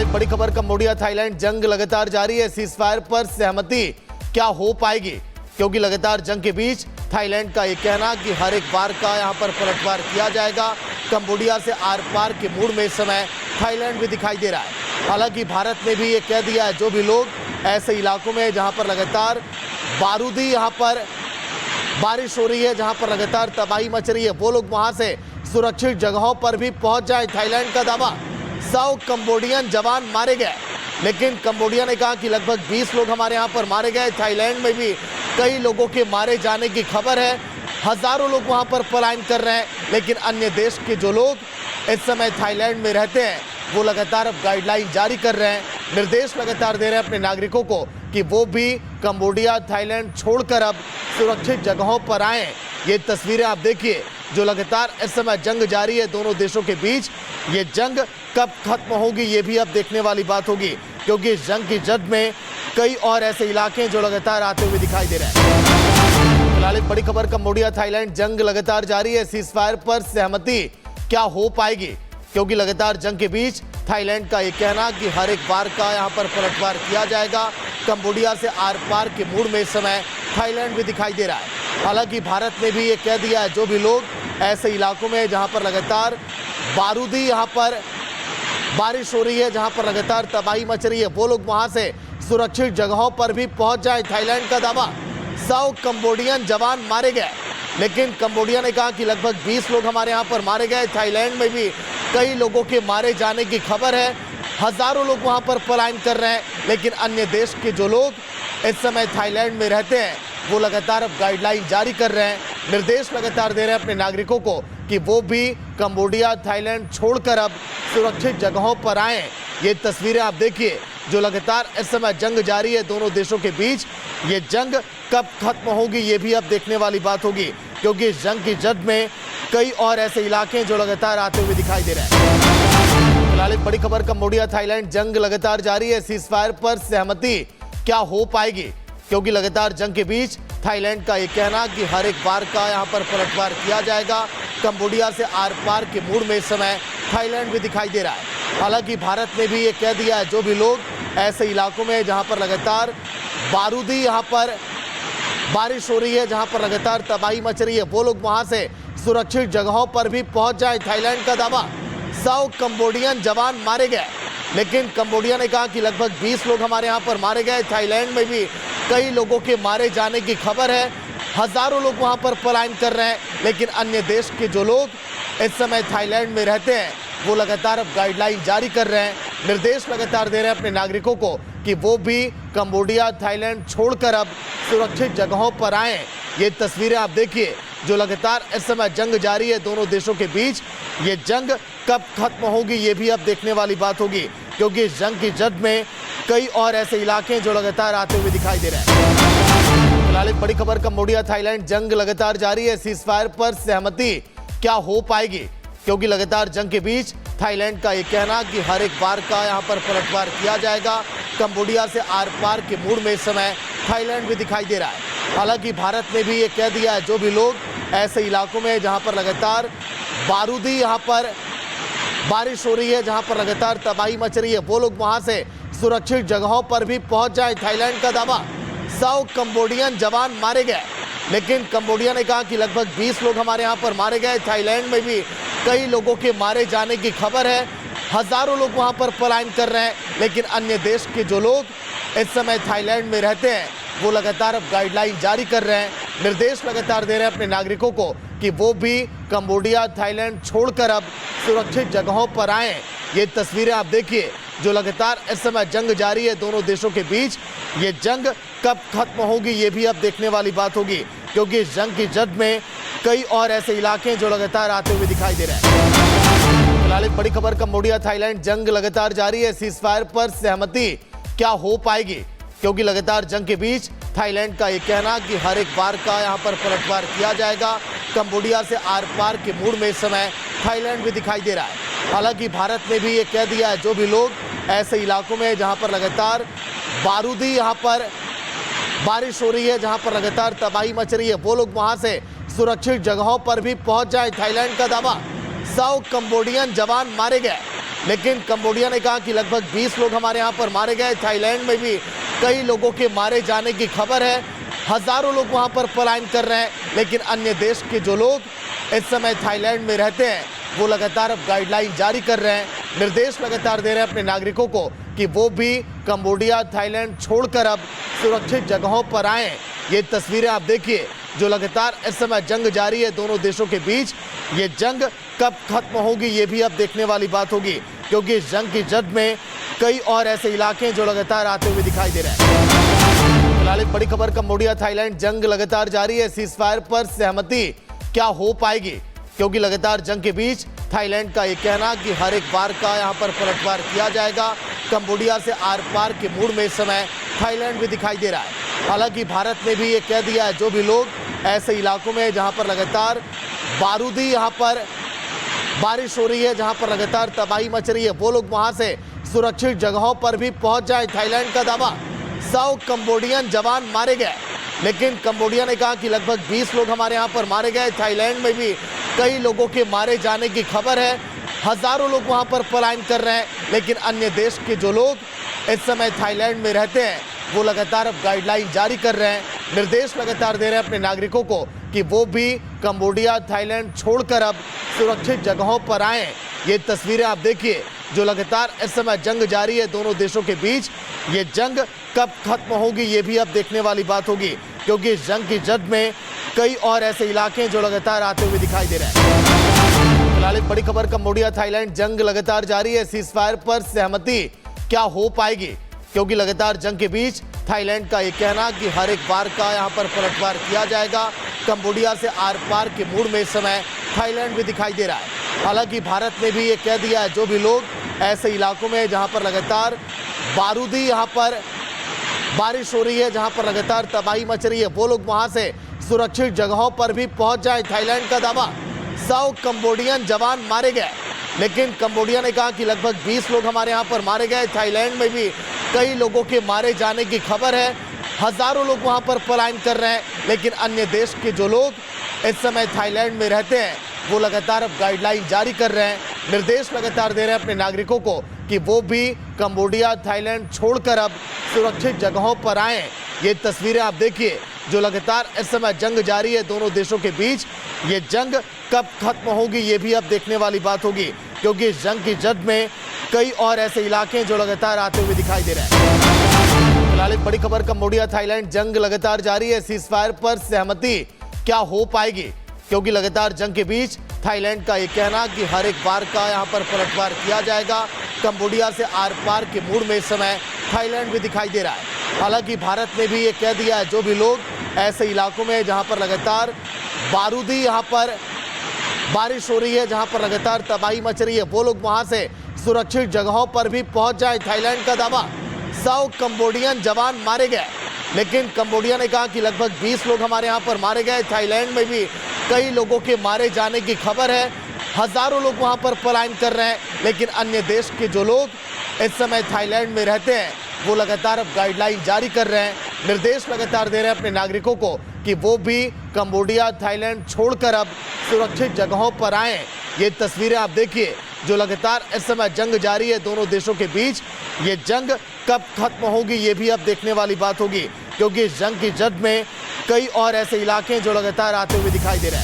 एक बड़ी खबर, कंबोडिया थाईलैंड जंग लगातार जारी है। सीजफायर पर सहमति क्या हो पाएगी? क्योंकि लगातार जंग के बीच थाईलैंड का ये कहना कि हर एक बार का यहां पर पलटवार किया जाएगा। कंबोडिया से आर पार के मूड में इस समय थाईलैंड भी दिखाई दे रहा है। हालांकि भारत ने भी ये कह दिया है, जो भी लोग ऐसे इलाकों में जहां पर लगातार बारूदी यहां पर बारिश हो रही है, जहां पर लगातार तबाही मच रही है, वो लोग वहां से सुरक्षित जगहों पर भी पहुंच जाए। थाईलैंड का दावा 100 कंबोडियन जवान मारे गए, लेकिन कंबोडिया ने कहा कि लगभग 20 लोग हमारे यहां पर मारे गए। थाईलैंड में भी कई लोगों के मारे जाने की खबर है। हजारों लोग वहां पर पलायन कर रहे हैं, लेकिन अन्य देश के जो लोग इस समय थाईलैंड में रहते हैं वो लगातार अब गाइडलाइन जारी कर रहे हैं, निर्देश लगातार दे रहे हैं अपने नागरिकों को कि वो भी कंबोडिया थाईलैंड छोड़कर अब सुरक्षित जगहों पर आए। ये तस्वीरें आप देखिए, जो लगातार इस समय जंग जारी है दोनों देशों के बीच। ये जंग कब खत्म होगी ये भी अब देखने वाली बात होगी, क्योंकि इस जंग की जद में कई और ऐसे इलाके हैं जो लगातार आते हुए दिखाई दे रहे हैं। फिलहाल एक बड़ी खबर, कंबोडिया थाईलैंड जंग लगातार जारी है। सीजफायर पर सहमति क्या हो पाएगी? क्योंकि लगातार जंग के बीच थाईलैंड का ये कहना कि हर एक बार का यहां पर पलटवार किया जाएगा। कंबोडिया से आर पार के मूड में इस समय थाईलैंड भी दिखाई दे रहा है। हालांकि भारत ने भी ये कह दिया है, जो भी लोग ऐसे इलाकों में जहां पर लगातार बारूदी यहां पर बारिश हो रही है, जहां पर लगातार तबाही मच रही है, वो लोग वहां से सुरक्षित जगहों पर भी पहुंच जाए। थाईलैंड का दावा 100 कंबोडियन जवान मारे गए, लेकिन कंबोडिया ने कहा कि लगभग 20 लोग हमारे यहां पर मारे गए। थाईलैंड में भी कई लोगों के मारे जाने की खबर है। हजारों लोग वहां पर पलायन कर रहे हैं, लेकिन अन्य देश के जो लोग इस समय थाईलैंड में रहते हैं वो लगातार अब गाइडलाइन जारी कर रहे हैं, निर्देश लगातार दे रहे हैं अपने नागरिकों को कि वो भी कंबोडिया थाईलैंड छोड़कर अब सुरक्षित जगहों पर आए। ये तस्वीरें आप देखिए, जो लगातार इस समय जंग जारी है दोनों देशों के बीच। ये जंग कब खत्म होगी ये भी अब देखने वाली बात होगी, क्योंकि इस जंग की जद में कई और ऐसे इलाके हैं जो लगातार आते हुए दिखाई दे रहे हैं। फिलहाल एक बड़ी खबर, कंबोडिया थाईलैंड जंग लगातार जारी है। सीजफायर पर सहमति क्या हो पाएगी? क्योंकि लगातार जंग के बीच थाईलैंड का ये कहना कि हर एक बार का यहां पर पलटवार किया जाएगा। कंबोडिया से आर पार के मूड में इस समय थाईलैंड भी दिखाई दे रहा है। हालांकि भारत ने भी ये कह दिया है, जो भी लोग ऐसे इलाकों में जहां पर लगातार बारूदी यहां पर बारिश हो रही है, जहां पर लगातार तबाही मच रही है, वो लोग वहां से सुरक्षित जगहों पर भी पहुंच जाए। थाईलैंड का दावा 100 कंबोडियन जवान मारे गए, लेकिन कंबोडिया ने कहा कि लगभग 20 लोग हमारे यहां पर मारे गए। थाईलैंड में भी कई लोगों के मारे जाने की खबर है। हजारों लोग वहां पर पलायन कर रहे हैं, लेकिन अन्य देश के जो लोग इस समय थाईलैंड में रहते हैं वो लगातार अब गाइडलाइन जारी कर रहे हैं, निर्देश लगातार दे रहे हैं अपने नागरिकों को कि वो भी कंबोडिया थाईलैंड छोड़कर अब सुरक्षित जगहों पर आए। ये तस्वीरें आप देखिए, जो लगातार इस समय जंग जारी है दोनों देशों के बीच। ये जंग कब खत्म होगी ये भी अब देखने वाली बात होगी, क्योंकि इस जंग की जद में कई और ऐसे इलाके हैं जो लगातार आते हुए दिखाई दे रहे हैं। फिलहाल एक बड़ी खबर, कंबोडिया थाईलैंड जंग लगातार जारी है। सीजफायर पर सहमति क्या हो पाएगी? क्योंकि लगातार जंग के बीच थाईलैंड का ये कहना कि हर एक बार का यहां पर पलटवार किया जाएगा। कंबोडिया से आर पार के मूड में इस समय थाईलैंड भी दिखाई दे रहा है। हालांकि भारत ने भी ये कह दिया है, जो भी लोग ऐसे इलाकों में जहां पर लगातार बारूदी यहां पर बारिश हो रही है, जहां पर लगातार तबाही मच रही है, वो लोग वहां से सुरक्षित जगहों पर भी पहुंच जाए। थाईलैंड का दावा 100 कंबोडियन जवान मारे गए, लेकिन कंबोडिया ने कहा कि लगभग 20 लोग हमारे यहां पर मारे गए। थाईलैंड में भी कई लोगों के मारे जाने की खबर है। हजारों लोग वहां पर पलायन कर रहे हैं, लेकिन अन्य देश के जो लोग इस समय थाईलैंड में रहते हैं वो लगातार अब गाइडलाइन जारी कर रहे हैं, निर्देश लगातार दे रहे हैं अपने नागरिकों को कि वो भी कंबोडिया थाईलैंड छोड़कर अब सुरक्षित जगहों पर आए। ये तस्वीरें आप देखिए, जो लगातार इस समय जंग जारी है दोनों देशों के बीच। ये जंग कब खत्म होगी ये भी अब देखने वाली बात होगी, क्योंकि इस जंग की जद में कई और ऐसे इलाके हैं जो लगातार आते हुए दिखाई दे रहे हैं। फिलहाल एक बड़ी खबर, कंबोडिया थाईलैंड जंग लगातार जारी है। सीजफायर पर सहमति क्या हो पाएगी? क्योंकि लगातार जंग के बीच थाईलैंड का ये कहना कि हर एक बार का यहां पर पलटवार किया जाएगा। कंबोडिया से आर पार के मूड में इस समय थाईलैंड भी दिखाई दे रहा है। हालांकि भारत ने भी ये कह दिया है, जो भी लोग ऐसे इलाकों में जहां पर लगातार बारूदी यहां पर बारिश हो रही है, जहां पर लगातार तबाही मच रही है, वो लोग वहां से सुरक्षित जगहों पर भी पहुंच जाए। थाईलैंड का दावा 100 कंबोडियन जवान मारे गए, लेकिन कंबोडिया ने कहा कि लगभग 20 लोग हमारे यहाँ पर मारे गए। थाईलैंड में भी कई लोगों के मारे जाने की खबर है। हजारों लोग वहाँ पर पलायन कर रहे हैं, लेकिन अन्य देश के जो लोग इस समय थाईलैंड में रहते हैं वो लगातार अब गाइडलाइन जारी कर रहे हैं, निर्देश लगातार दे रहे हैं अपने नागरिकों को कि वो भी कंबोडिया थाईलैंड छोड़कर अब सुरक्षित जगहों पर आएं। ये तस्वीरें आप देखिए जो लगातार इस समय जंग जारी है दोनों देशों के बीच। ये जंग कब खत्म होगी ये भी अब देखने वाली बात होगी, क्योंकि इस जंग की जद में कई और ऐसे इलाके हैं जो लगातार आते हुए दिखाई दे रहे हैं। फिलहाल एक बड़ी खबर, कंबोडिया थाईलैंड जंग लगातार जारी है। सीजफायर पर सहमति क्या हो पाएगी, क्योंकि लगातार जंग के बीच थाईलैंड का ये कहना कि हर एक बार का यहाँ पर पलटवार किया जाएगा। कंबोडिया से आर पार के मूड में इस समय थाईलैंड भी दिखाई दे रहा है। हालांकि भारत ने भी ये कह दिया है जो भी लोग ऐसे इलाकों में जहाँ पर लगातार बारूदी यहाँ पर बारिश हो रही है, जहाँ पर लगातार तबाही मच रही है, वो लोग वहाँ से सुरक्षित जगहों पर भी पहुँच जाए। थाईलैंड का दावा 100 कंबोडियन जवान मारे गए, लेकिन कंबोडिया ने कहा कि लगभग 20 लोग हमारे यहाँ पर मारे गए। थाईलैंड में भी कई लोगों के मारे जाने की खबर है। हजारों लोग वहाँ पर पलायन कर रहे हैं, लेकिन अन्य देश के जो लोग इस समय थाईलैंड में रहते हैं वो लगातार अब गाइडलाइन जारी कर रहे हैं, निर्देश लगातार दे रहे हैं अपने नागरिकों को कि वो भी कंबोडिया थाईलैंड छोड़कर अब सुरक्षित जगहों पर आएं। ये तस्वीरें आप देखिए जो लगातार इस समय जंग जारी है दोनों देशों के बीच। ये जंग कब खत्म होगी ये भी अब देखने वाली बात होगी, क्योंकि इस जंग की जद में कई और ऐसे इलाके हैं जो लगातार आते हुए दिखाई दे रहे हैं। फिलहाल एक बड़ी खबर, कंबोडिया थाईलैंड जंग लगातार जारी है। सीजफायर पर सहमति क्या हो पाएगी, क्योंकि लगातार जंग के बीच थाईलैंड का ये कहना कि हर एक बार का यहाँ पर पलटवार किया जाएगा। कंबोडिया से आर पार के मूड में इस समय थाईलैंड भी दिखाई दे रहा है। हालांकि भारत ने भी ये कह दिया है जो भी लोग ऐसे इलाकों में जहाँ पर लगातार बारूदी यहाँ पर बारिश हो रही है, जहाँ पर लगातार तबाही मच रही है, वो लोग वहाँ से सुरक्षित जगहों पर भी पहुँच जाए। थाईलैंड का दावा 100 कंबोडियन जवान मारे गए, लेकिन कंबोडिया ने कहा कि लगभग 20 लोग हमारे यहाँ पर मारे गए। थाईलैंड में भी कई लोगों के मारे जाने की खबर है। हजारों लोग वहाँ पर पलायन कर रहे हैं, लेकिन अन्य देश के जो लोग इस समय थाईलैंड में रहते हैं वो लगातार अब गाइडलाइन जारी कर रहे हैं, निर्देश लगातार दे रहे हैं अपने नागरिकों को कि वो भी कंबोडिया थाईलैंड छोड़कर अब सुरक्षित जगहों पर आएं। ये तस्वीरें आप देखिए जो लगातार इस समय जंग जारी है दोनों देशों के बीच। ये जंग कब खत्म होगी ये भी अब देखने वाली बात होगी, क्योंकि इस जंग की जद में कई और ऐसे इलाके हैं जो लगातार आते हुए दिखाई दे रहे हैं। फिलहाल एक बड़ी खबर, कंबोडिया थाईलैंड जंग लगातार जारी है। सीजफायर पर सहमति क्या हो पाएगी, क्योंकि लगातार जंग के बीच थाईलैंड का ये कहना कि हर एक बार का यहाँ पर पलटवार किया जाएगा। कंबोडिया से आर पार के मूड में इस समय थाईलैंड भी दिखाई दे रहा है। हालांकि भारत ने भी ये कह दिया है जो भी लोग ऐसे इलाकों में जहाँ पर लगातार बारूदी यहाँ पर बारिश हो रही है, जहाँ पर लगातार तबाही मच रही है, वो लोग वहाँ से सुरक्षित जगहों पर भी पहुँच जाए। थाईलैंड का दावा 100 कंबोडियन जवान मारे गए, लेकिन कंबोडिया ने कहा कि लगभग 20 लोग हमारे यहाँ पर मारे गए। थाईलैंड में भी कई लोगों के मारे जाने की खबर है। हजारों लोग वहाँ पर पलायन कर रहे हैं, लेकिन अन्य देश के जो लोग इस समय थाईलैंड में रहते हैं वो लगातार अब गाइडलाइन जारी कर रहे हैं, निर्देश लगातार दे रहे हैं अपने नागरिकों को कि वो भी कंबोडिया थाईलैंड छोड़कर अब सुरक्षित जगहों पर आएं। ये तस्वीरें आप देखिए जो लगातार इस समय जंग जारी है दोनों देशों के बीच। ये जंग कब खत्म होगी ये भी अब देखने वाली बात होगी, क्योंकि इस जंग की जद में कई और ऐसे इलाके हैं जो लगातार आते हुए दिखाई दे रहे